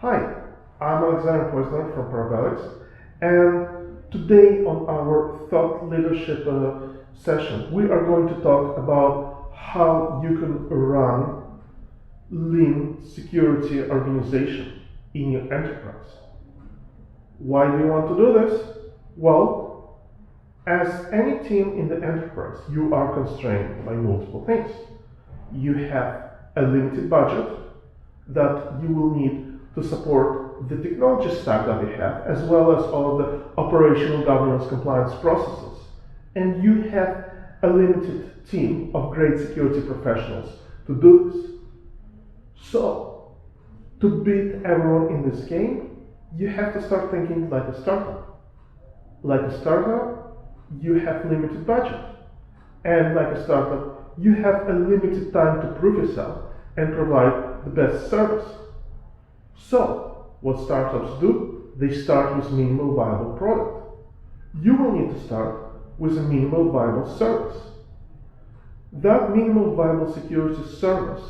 Hi, I'm Poizner from Parabellyx, and today on our thought leadership session, we are going to talk about how you can run lean security organization in your enterprise. Why do you want to do this? Well, as any team in the enterprise, you are constrained by multiple things. You have a limited budget that you will need to support the technology stack that you have, as well as all of the operational governance compliance processes. And you have a limited team of great security professionals to do this. So, to beat everyone in this game, you have to start thinking like a startup. Like a startup, you have limited budget. And like a startup, you have a limited time to prove yourself and provide the best service. So, what startups do? They start with minimal viable product. You will need to start with a minimal viable service. That minimal viable security service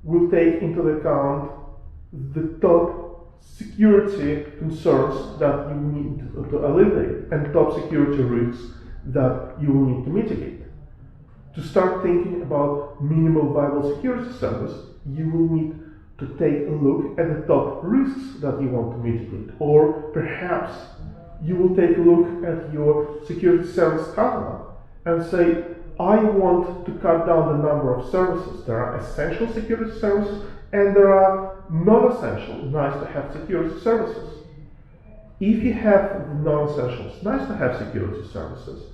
will take into account the top security concerns that you need to alleviate and top security risks that you will need to mitigate. To start thinking about minimal viable security service, you will need to take a look at the top risks that you want to mitigate. Or perhaps you will take a look at your security service catalog and say, I want to cut down the number of services. There are essential security services and there are non-essential, nice to have security services. If you have the non-essentials, nice to have security services,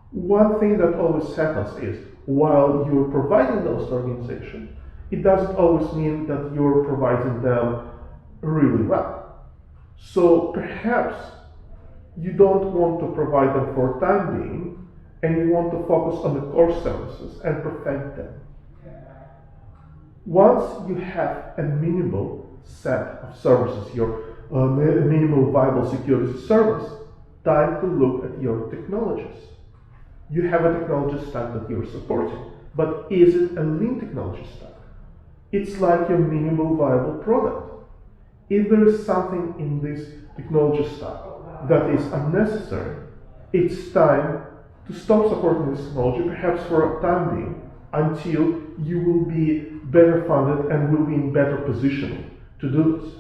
one thing that always happens is, while you're providing those to organizations, it doesn't always mean that you're providing them really well. So perhaps you don't want to provide them for time being, and you want to focus on the core services and perfect them. Once you have a minimal set of services, your minimal viable security service, time to look at your technologies. You have a technology stack that you're supporting, but is it a lean technology stack? It's like your minimal viable product. If there is something in this technology stack that is unnecessary, it's time to stop supporting this technology, perhaps for a time being, until you will be better funded and will be in better position to do this.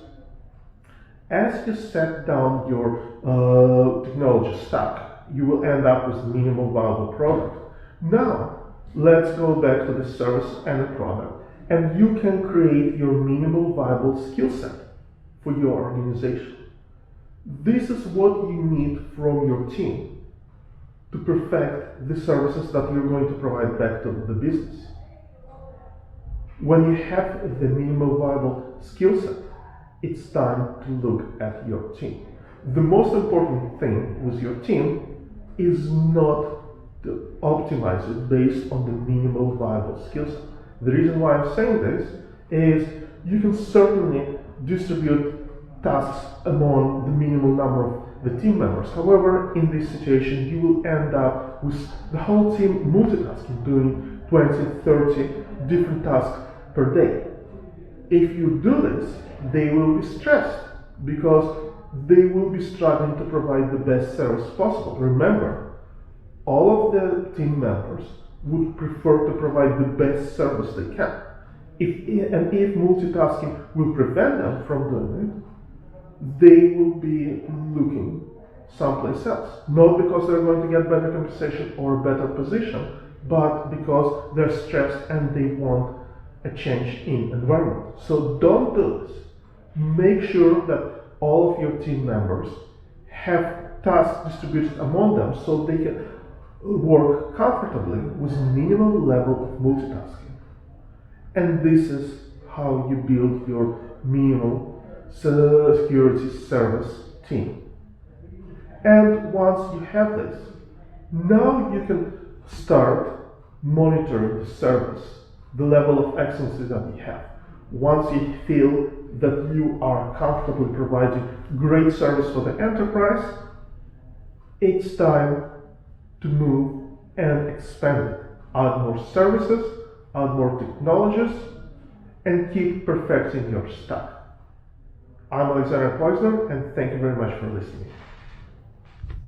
As you set down your technology stack, you will end up with minimal viable product. Now, let's go back to the service and the product, and you can create your minimal viable skill set for your organization. This is what you need from your team to perfect the services that you're going to provide back to the business. When you have the minimal viable skill set, it's time to look at your team. The most important thing with your team is not to optimize it based on the minimal viable skill set. The reason why I'm saying this is you can certainly distribute tasks among the minimal number of the team members. However, in this situation, you will end up with the whole team multitasking, doing 20, 30 different tasks per day. If you do this, they will be stressed because they will be struggling to provide the best service possible. Remember, all of the team members would prefer to provide the best service they can. If multitasking will prevent them from doing it, they will be looking someplace else. Not because they're going to get better compensation or a better position, but because they're stressed and they want a change in environment. So don't do this. Make sure that all of your team members have tasks distributed among them so they can work comfortably with minimal level of multitasking. And this is how you build your minimal security service team. And once you have this, now you can start monitoring the service, the level of excellency that you have. Once you feel that you are comfortably providing great service for the enterprise, it's time to move and expand it. Add more services, add more technologies, and keep perfecting your stack. I'm Alexander Poizner, and thank you very much for listening.